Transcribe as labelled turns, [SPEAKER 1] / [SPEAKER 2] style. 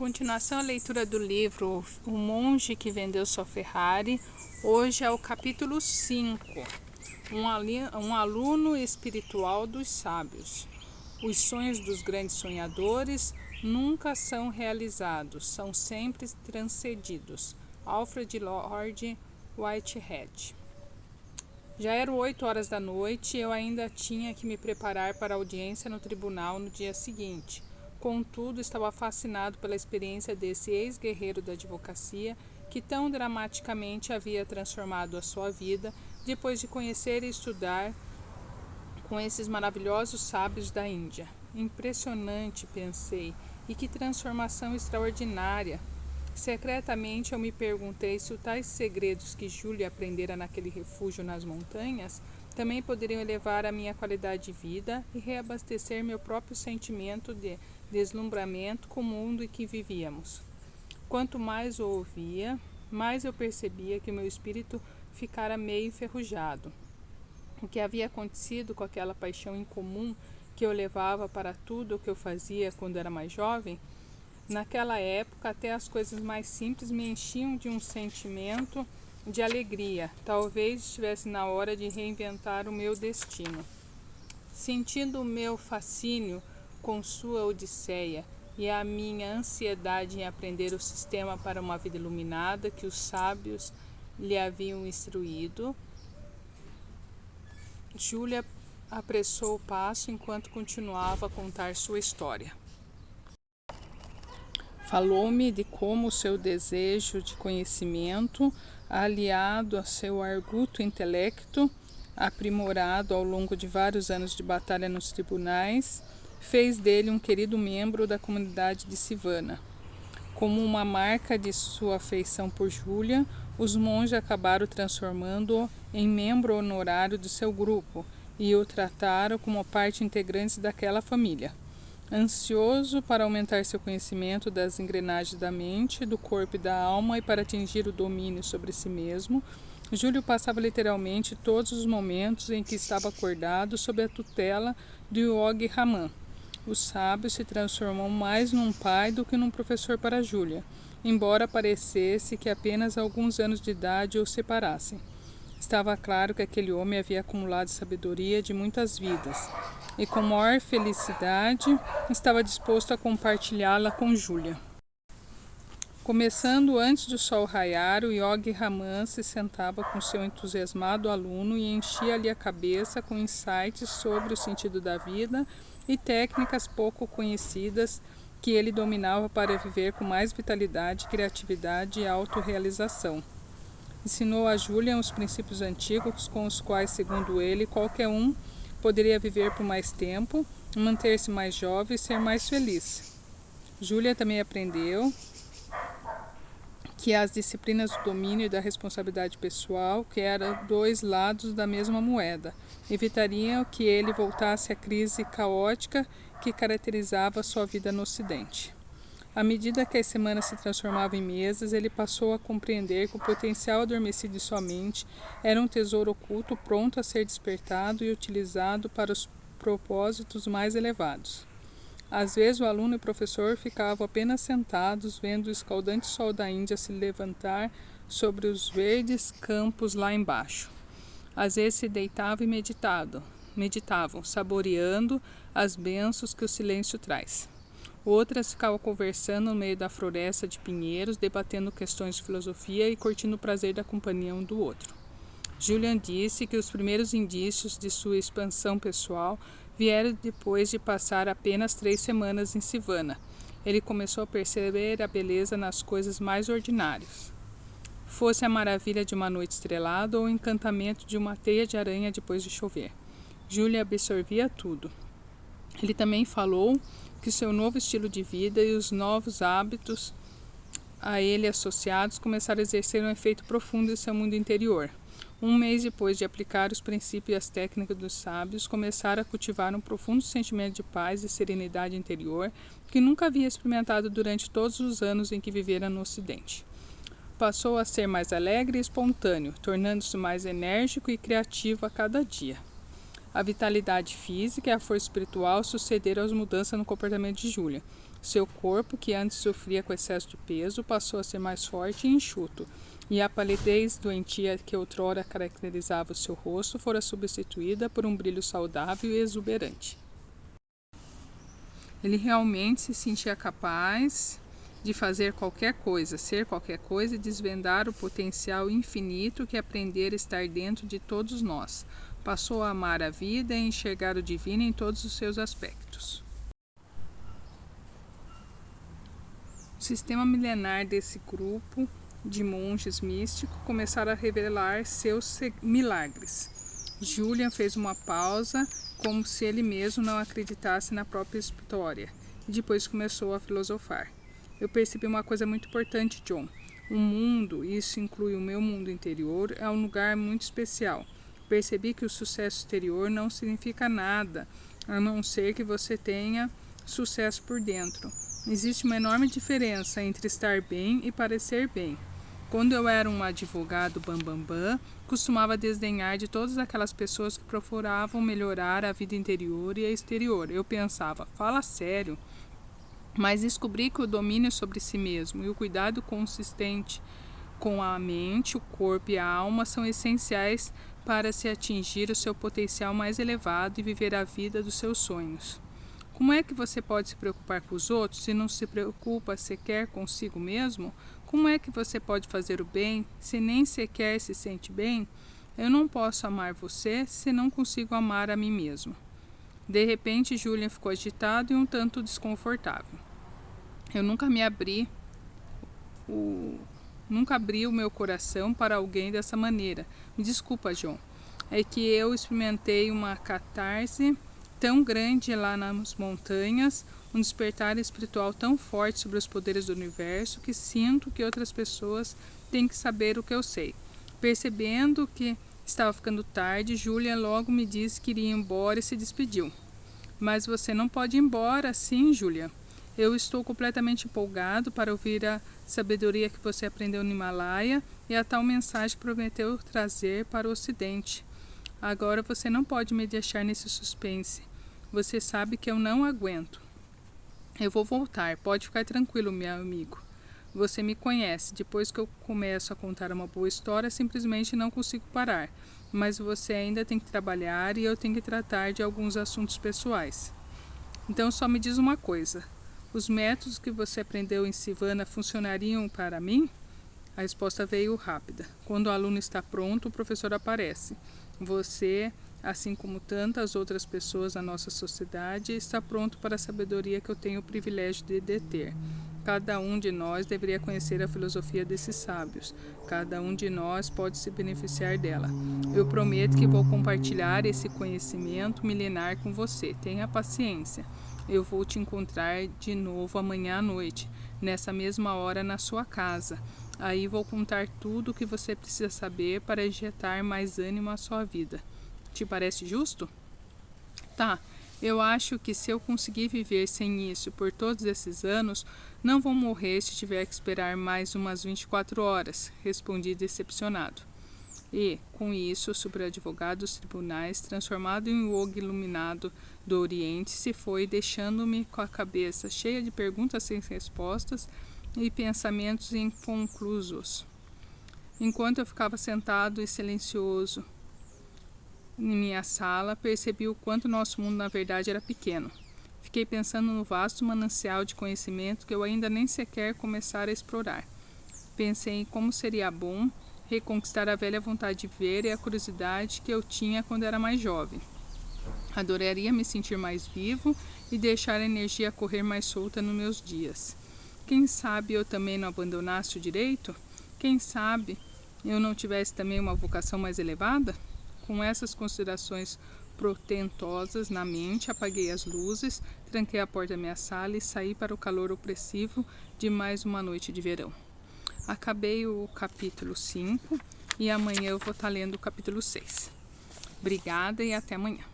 [SPEAKER 1] Continuação à leitura do livro O Monge que Vendeu Sua Ferrari. Hoje é o capítulo 5, um aluno espiritual dos sábios. Os sonhos dos grandes sonhadores nunca são realizados, são sempre transcendidos. Alfred Lord Whitehead. Já eram 8 horas da noite e eu ainda tinha que me preparar para a audiência no tribunal no dia seguinte. Contudo, estava fascinado pela experiência desse ex-guerreiro da advocacia que tão dramaticamente havia transformado a sua vida depois de conhecer e estudar com esses maravilhosos sábios da Índia. Impressionante, pensei, e que transformação extraordinária! Secretamente eu me perguntei se os tais segredos que Júlia aprendera naquele refúgio nas montanhas também poderiam elevar a minha qualidade de vida e reabastecer meu próprio sentimento de deslumbramento com o mundo em que vivíamos. Quanto mais o ouvia, mais eu percebia que meu espírito ficara meio enferrujado. O que havia acontecido com aquela paixão incomum que eu levava para tudo o que eu fazia quando era mais jovem? Naquela época, até as coisas mais simples me enchiam de um sentimento de alegria. Talvez estivesse na hora de reinventar o meu destino. Sentindo o meu fascínio com sua odisseia e a minha ansiedade em aprender o sistema para uma vida iluminada que os sábios lhe haviam instruído, Júlia apressou o passo enquanto continuava a contar sua história. Falou-me de como o seu desejo de conhecimento, aliado a seu arguto intelecto, aprimorado ao longo de vários anos de batalha nos tribunais, fez dele um querido membro da comunidade de Sivana. Como uma marca de sua afeição por Júlia, os monges acabaram transformando-o em membro honorário do seu grupo e o trataram como parte integrante daquela família. Ansioso para aumentar seu conhecimento das engrenagens da mente, do corpo e da alma e para atingir o domínio sobre si mesmo, Júlio passava literalmente todos os momentos em que estava acordado sob a tutela de Yogi Raman. O sábio se transformou mais num pai do que num professor para Júlia, embora parecesse que apenas alguns anos de idade o separassem. Estava claro que aquele homem havia acumulado sabedoria de muitas vidas, e com maior felicidade estava disposto a compartilhá-la com Júlia. Começando antes do sol raiar, o Yogi Raman se sentava com seu entusiasmado aluno e enchia-lhe a cabeça com insights sobre o sentido da vida e técnicas pouco conhecidas que ele dominava para viver com mais vitalidade, criatividade e autorrealização. Ensinou a Júlia os princípios antigos com os quais, segundo ele, qualquer um poderia viver por mais tempo, manter-se mais jovem e ser mais feliz. Júlia também aprendeu que as disciplinas do domínio e da responsabilidade pessoal, que eram dois lados da mesma moeda, evitariam que ele voltasse à crise caótica que caracterizava sua vida no Ocidente. À medida que as semanas se transformavam em meses, ele passou a compreender que o potencial adormecido de sua mente era um tesouro oculto pronto a ser despertado e utilizado para os propósitos mais elevados. Às vezes o aluno e o professor ficavam apenas sentados, vendo o escaldante sol da Índia se levantar sobre os verdes campos lá embaixo. Às vezes se deitavam e meditavam, saboreando as bênçãos que o silêncio traz. Outras ficavam conversando no meio da floresta de pinheiros, debatendo questões de filosofia e curtindo o prazer da companhia um do outro. Julian disse que os primeiros indícios de sua expansão pessoal vieram depois de passar apenas 3 semanas em Sivana. Ele começou a perceber a beleza nas coisas mais ordinárias. Fosse a maravilha de uma noite estrelada ou o encantamento de uma teia de aranha depois de chover. Julia absorvia tudo. Ele também falou que seu novo estilo de vida e os novos hábitos a ele associados começaram a exercer um efeito profundo em seu mundo interior. Um mês depois de aplicar os princípios e as técnicas dos sábios, começaram a cultivar um profundo sentimento de paz e serenidade interior que nunca havia experimentado durante todos os anos em que vivera no Ocidente. Passou a ser mais alegre e espontâneo, tornando-se mais enérgico e criativo a cada dia. A vitalidade física e a força espiritual sucederam as mudanças no comportamento de Júlia. Seu corpo, que antes sofria com excesso de peso, passou a ser mais forte e enxuto, e a palidez doentia que outrora caracterizava o seu rosto fora substituída por um brilho saudável e exuberante. Ele realmente se sentia capaz de fazer qualquer coisa, ser qualquer coisa e desvendar o potencial infinito que aprendera a estar dentro de todos nós. Passou a amar a vida e enxergar o divino em todos os seus aspectos. O sistema milenar desse grupo de monges místicos começaram a revelar seus milagres. Julian fez uma pausa, como se ele mesmo não acreditasse na própria história, e depois começou a filosofar. Eu percebi uma coisa muito importante, John. O mundo, isso inclui o meu mundo interior, é um lugar muito especial. Percebi que o sucesso exterior não significa nada, a não ser que você tenha sucesso por dentro. Existe uma enorme diferença entre estar bem e parecer bem. Quando eu era um advogado bambambam, costumava desdenhar de todas aquelas pessoas que procuravam melhorar a vida interior e a exterior. Eu pensava, fala sério. Mas descobri que o domínio sobre si mesmo e o cuidado consistente com a mente, o corpo e a alma são essenciais para se atingir o seu potencial mais elevado e viver a vida dos seus sonhos. Como é que você pode se preocupar com os outros se não se preocupa sequer consigo mesmo? Como é que você pode fazer o bem se nem sequer se sente bem? Eu não posso amar você se não consigo amar a mim mesmo. De repente, Julian ficou agitado e um tanto desconfortável. Eu nunca abri o meu coração para alguém dessa maneira. Me desculpa, John. É que eu experimentei uma catarse tão grande lá nas montanhas, um despertar espiritual tão forte sobre os poderes do universo, que sinto que outras pessoas têm que saber o que eu sei. Percebendo que estava ficando tarde, Julian logo me disse que iria embora e se despediu. Mas você não pode ir embora assim, Julian. Eu estou completamente empolgado para ouvir a sabedoria que você aprendeu no Himalaia e a tal mensagem que prometeu trazer para o Ocidente. Agora você não pode me deixar nesse suspense. Você sabe que eu não aguento. Eu vou voltar, pode ficar tranquilo, meu amigo. Você me conhece. Depois que eu começo a contar uma boa história, simplesmente não consigo parar. Mas você ainda tem que trabalhar e eu tenho que tratar de alguns assuntos pessoais. Então só me diz uma coisa. Os métodos que você aprendeu em Sivana funcionariam para mim? A resposta veio rápida. Quando o aluno está pronto, o professor aparece. Você, assim como tantas outras pessoas da nossa sociedade, está pronto para a sabedoria que eu tenho o privilégio de deter. Cada um de nós deveria conhecer a filosofia desses sábios. Cada um de nós pode se beneficiar dela. Eu prometo que vou compartilhar esse conhecimento milenar com você. Tenha paciência. Eu vou te encontrar de novo amanhã à noite, nessa mesma hora na sua casa. Aí vou contar tudo o que você precisa saber para injetar mais ânimo à sua vida. Te parece justo? Tá, eu acho que se eu conseguir viver sem isso por todos esses anos, não vou morrer se tiver que esperar mais umas 24 horas, respondi decepcionado. E, com isso, o superadvogado dos tribunais, transformado em um yogi iluminado do Oriente, se foi, deixando-me com a cabeça cheia de perguntas sem respostas e pensamentos inconclusos. Enquanto eu ficava sentado e silencioso em minha sala, percebi o quanto nosso mundo na verdade era pequeno. Fiquei pensando no vasto manancial de conhecimento que eu ainda nem sequer começara a explorar. Pensei em como seria bom reconquistar a velha vontade de ver e a curiosidade que eu tinha quando era mais jovem. Adoraria me sentir mais vivo e deixar a energia correr mais solta nos meus dias. Quem sabe eu também não abandonasse o direito? Quem sabe eu não tivesse também uma vocação mais elevada? Com essas considerações portentosas na mente, apaguei as luzes, tranquei a porta da minha sala e saí para o calor opressivo de mais uma noite de verão. Acabei o capítulo 5 e amanhã eu vou estar lendo o capítulo 6. Obrigada e até amanhã.